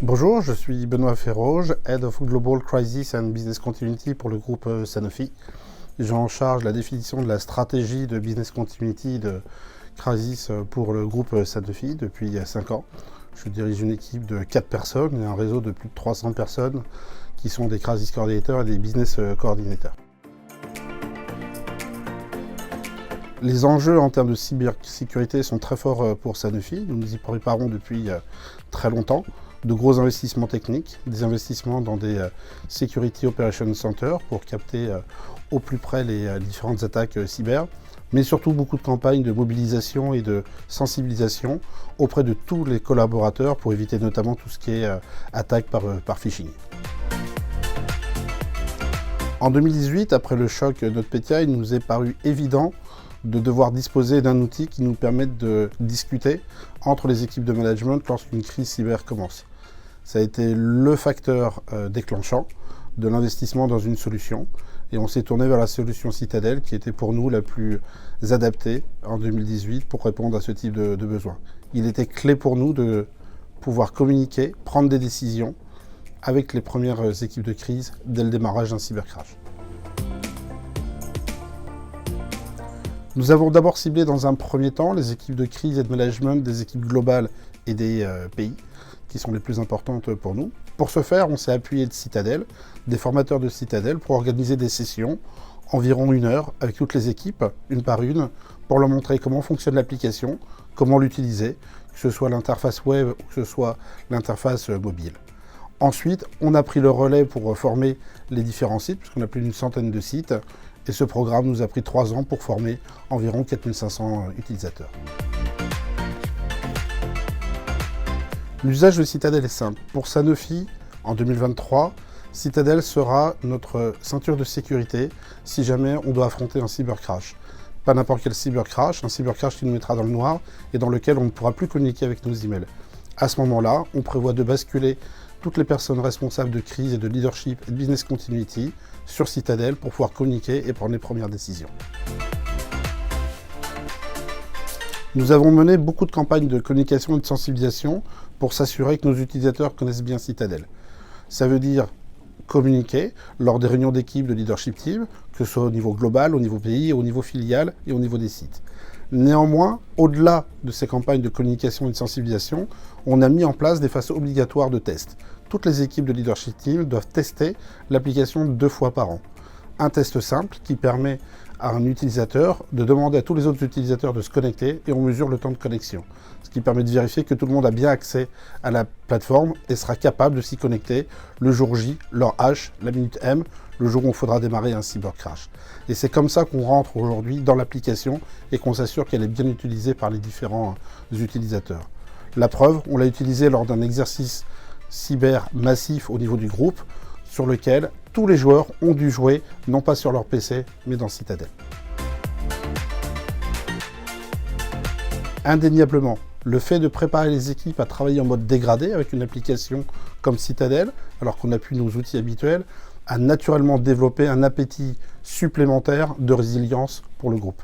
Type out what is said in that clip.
Bonjour, je suis Benoît Ferroge, Head of Global Crisis and Business Continuity pour le groupe Sanofi. J'ai en charge la définition de la stratégie de Business Continuity de Crisis pour le groupe Sanofi depuis 5 ans. Je dirige une équipe de 4 personnes et un réseau de plus de 300 personnes qui sont des Crisis Coordinators et des Business Coordinators. Les enjeux en termes de cybersécurité sont très forts pour Sanofi. Nous nous y préparons depuis très longtemps. De gros investissements techniques, des investissements dans des Security Operations Centers pour capter au plus près les différentes attaques cyber, mais surtout beaucoup de campagnes de mobilisation et de sensibilisation auprès de tous les collaborateurs pour éviter notamment tout ce qui est attaque par phishing. En 2018, après le choc NotPetya, il nous est paru évident de devoir disposer d'un outil qui nous permette de discuter entre les équipes de management lorsqu'une crise cyber commence. Ça a été le facteur déclenchant de l'investissement dans une solution et on s'est tourné vers la solution Citadel qui était pour nous la plus adaptée en 2018 pour répondre à ce type de besoin. Il était clé pour nous de pouvoir communiquer, prendre des décisions avec les premières équipes de crise dès le démarrage d'un cybercrash. Nous avons d'abord ciblé dans un premier temps les équipes de crise et de management des équipes globales et des pays, qui sont les plus importantes pour nous. Pour ce faire, on s'est appuyé de Citadel, des formateurs de Citadel, pour organiser des sessions, environ 1 heure, avec toutes les équipes, une par une, pour leur montrer comment fonctionne l'application, comment l'utiliser, que ce soit l'interface web ou que ce soit l'interface mobile. Ensuite, on a pris le relais pour former les différents sites, puisqu'on a plus d'une centaine de sites, et ce programme nous a pris 3 ans pour former environ 4500 utilisateurs. L'usage de Citadel est simple. Pour Sanofi, en 2023, Citadel sera notre ceinture de sécurité si jamais on doit affronter un cybercrash. Pas n'importe quel cybercrash, un cybercrash qui nous mettra dans le noir et dans lequel on ne pourra plus communiquer avec nos emails. À ce moment-là, on prévoit de basculer toutes les personnes responsables de crise et de leadership et de business continuity sur Citadel pour pouvoir communiquer et prendre les premières décisions. Nous avons mené beaucoup de campagnes de communication et de sensibilisation pour s'assurer que nos utilisateurs connaissent bien Citadel. Ça veut dire communiquer lors des réunions d'équipe de leadership team, que ce soit au niveau global, au niveau pays, au niveau filial et au niveau des sites. Néanmoins, au-delà de ces campagnes de communication et de sensibilisation, on a mis en place des phases obligatoires de test. Toutes les équipes de leadership team doivent tester l'application 2 fois par an. Un test simple qui permet à un utilisateur de demander à tous les autres utilisateurs de se connecter et on mesure le temps de connexion. Ce qui permet de vérifier que tout le monde a bien accès à la plateforme et sera capable de s'y connecter le jour J, l'heure H, la minute M, le jour où il faudra démarrer un cybercrash. Et c'est comme ça qu'on rentre aujourd'hui dans l'application et qu'on s'assure qu'elle est bien utilisée par les différents utilisateurs. La preuve, on l'a utilisée lors d'un exercice cyber massif au niveau du groupe sur lequel tous les joueurs ont dû jouer, non pas sur leur PC, mais dans Citadel. Indéniablement, le fait de préparer les équipes à travailler en mode dégradé avec une application comme Citadel, alors qu'on n'a plus nos outils habituels, a naturellement développé un appétit supplémentaire de résilience pour le groupe.